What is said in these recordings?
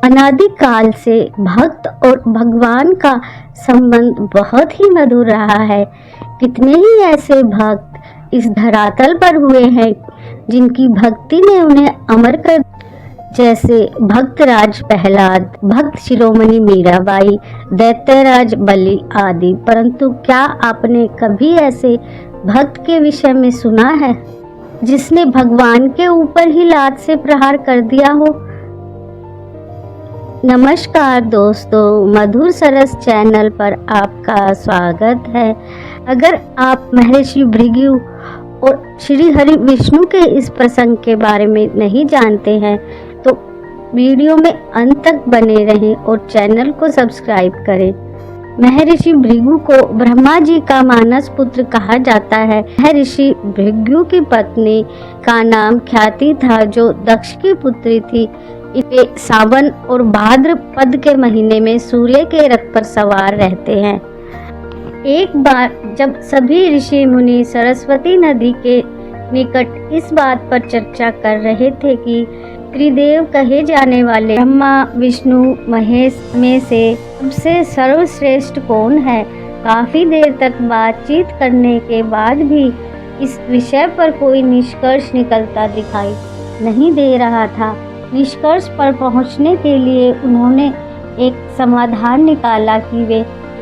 अनादिकाल से भक्त और भगवान का संबंध बहुत ही मधुर रहा है। कितने ही ऐसे भक्त इस धरातल पर हुए हैं जिनकी भक्ति ने उन्हें अमर कर, जैसे भक्तराज प्रहलाद, भक्त शिरोमणि मीराबाई, दैत्यराज बलि आदि। परंतु क्या आपने कभी ऐसे भक्त के विषय में सुना है जिसने भगवान के ऊपर ही लात से प्रहार कर दिया हो? नमस्कार दोस्तों, मधुर सरस चैनल पर आपका स्वागत है। अगर आप महर्षि भृगु और श्री हरि विष्णु के इस प्रसंग के बारे में नहीं जानते हैं तो वीडियो में अंत तक बने रहें और चैनल को सब्सक्राइब करें। महर्षि भृगु को ब्रह्मा जी का मानस पुत्र कहा जाता है। महर्षि भृगु की पत्नी का नाम ख्याति था, जो दक्ष की पुत्री थी। वे सावन और भाद्रपद के महीने में सूर्य के रथ पर सवार रहते हैं। एक बार जब सभी ऋषि मुनि सरस्वती नदी के निकट इस बात पर चर्चा कर रहे थे कि त्रिदेव कहे जाने वाले ब्रह्मा विष्णु महेश में से सबसे सर्वश्रेष्ठ कौन है, काफी देर तक बातचीत करने के बाद भी इस विषय पर कोई निष्कर्ष निकलता दिखाई नहीं दे रहा था। निष्कर्ष पर पहुंचने के लिए उन्होंने एक समाधान निकाला कि वे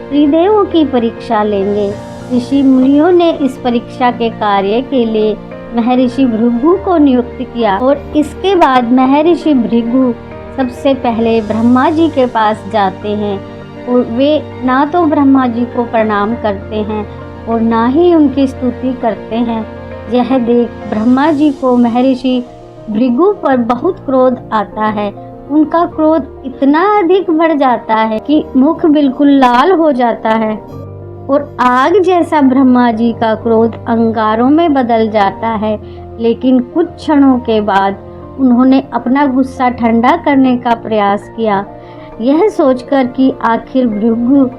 त्रिदेवों की परीक्षा लेंगे। ऋषि मुनियों ने इस परीक्षा के कार्य के लिए महर्षि भृगु को नियुक्त किया और इसके बाद महर्षि भृगु सबसे पहले ब्रह्मा जी के पास जाते हैं और वे ना तो ब्रह्मा जी को प्रणाम करते हैं और ना ही उनकी स्तुति करते हैं। यह देख ब्रह्मा जी को महर्षि भृगु पर बहुत क्रोध आता है। उनका क्रोध इतना अधिक बढ़ जाता है कि मुख बिल्कुल लाल हो जाता है और आग जैसा ब्रह्मा जी का क्रोध अंगारों में बदल जाता है। लेकिन कुछ क्षणों के बाद उन्होंने अपना गुस्सा ठंडा करने का प्रयास किया, यह सोचकर कि आखिर भृगु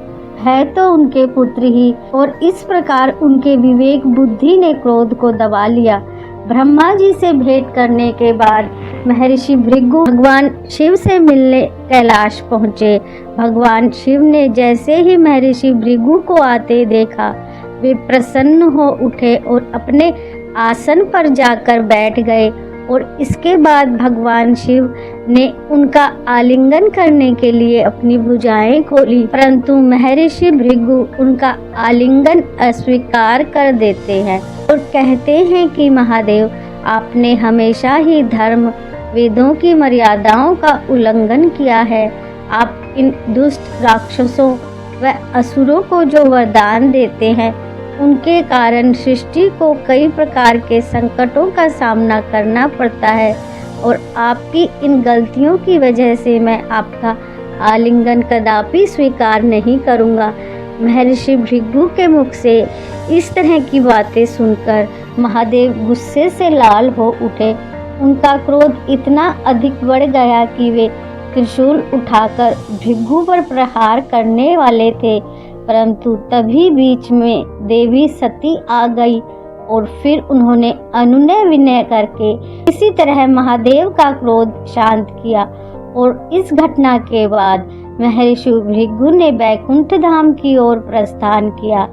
है तो उनके पुत्र ही, और इस प्रकार उनके विवेक बुद्धि ने क्रोध को दबा लिया। ब्रह्मा जी से भेंट करने के बाद महर्षि भृगु भगवान शिव से मिलने कैलाश पहुँचे। भगवान शिव ने जैसे ही महर्षि भृगु को आते देखा, वे प्रसन्न हो उठे और अपने आसन पर जाकर बैठ गए और इसके बाद भगवान शिव ने उनका आलिंगन करने के लिए अपनी भुजाएं खोली, परंतु महर्षि भृगु उनका आलिंगन अस्वीकार कर देते हैं और कहते हैं कि महादेव, आपने हमेशा ही धर्म वेदों की मर्यादाओं का उल्लंघन किया है। आप इन दुष्ट राक्षसों व असुरों को जो वरदान देते हैं, उनके कारण सृष्टि को कई प्रकार के संकटों का सामना करना पड़ता है और आपकी इन गलतियों की वजह से मैं आपका आलिंगन कदापि स्वीकार नहीं करूँगा। महर्षि भृगु के मुख से इस तरह की बातें सुनकर महादेव गुस्से से लाल हो उठे। उनका क्रोध इतना अधिक बढ़ गया कि वे त्रिशूल उठाकर भृगु पर प्रहार करने वाले थे, परंतु तभी बीच में देवी सती आ गई और फिर उन्होंने अनुनय विनय करके इसी तरह महादेव का क्रोध शांत किया। और इस घटना के बाद महर्षि भृगु ने बैकुंठ धाम की ओर प्रस्थान किया।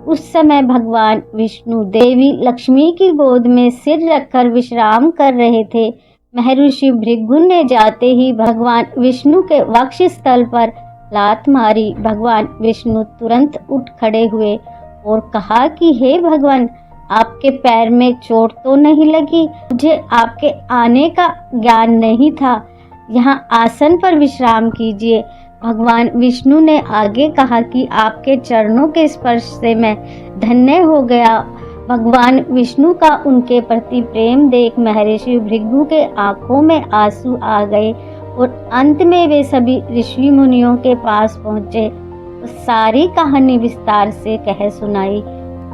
उस समय भगवान विष्णु देवी लक्ष्मी की गोद में सिर रखकर विश्राम कर रहे थे। महर्षि भृगु ने जाते ही भगवान विष्णु के वक्ष स्थल पर लात मारी। भगवान विष्णु तुरंत उठ खड़े हुए और कहा कि हे भगवान, आपके पैर में चोट तो नहीं लगी? मुझे आपके आने का ज्ञान नहीं था, यहाँ आसन पर विश्राम कीजिए। भगवान विष्णु ने आगे कहा कि आपके चरणों के स्पर्श से मैं धन्य हो गया। भगवान विष्णु का उनके प्रति प्रेम देख महर्षि भृगु के आंखों में आंसू आ गए और अंत में वे सभी ऋषि मुनियों के पास पहुँचे। सारी कहानी विस्तार से कह सुनाई।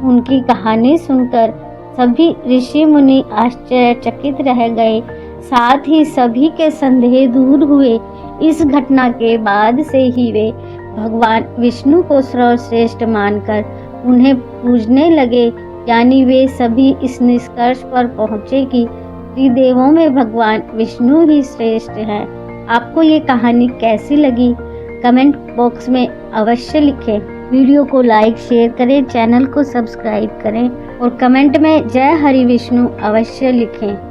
उनकी कहानी सुनकर सभी ऋषि मुनि आश्चर्यचकित रह गए, साथ ही सभी के संदेह दूर हुए। इस घटना के बाद से ही वे भगवान विष्णु को सर्वश्रेष्ठ मानकर उन्हें पूजने लगे। यानी वे सभी इस निष्कर्ष पर पहुँचे कि त्रिदेवों में भगवान विष्णु ही श्रेष्ठ हैं। आपको ये कहानी कैसी लगी कमेंट बॉक्स में अवश्य लिखें। वीडियो को लाइक शेयर करें, चैनल को सब्सक्राइब करें और कमेंट में जय हरि विष्णु अवश्य लिखें।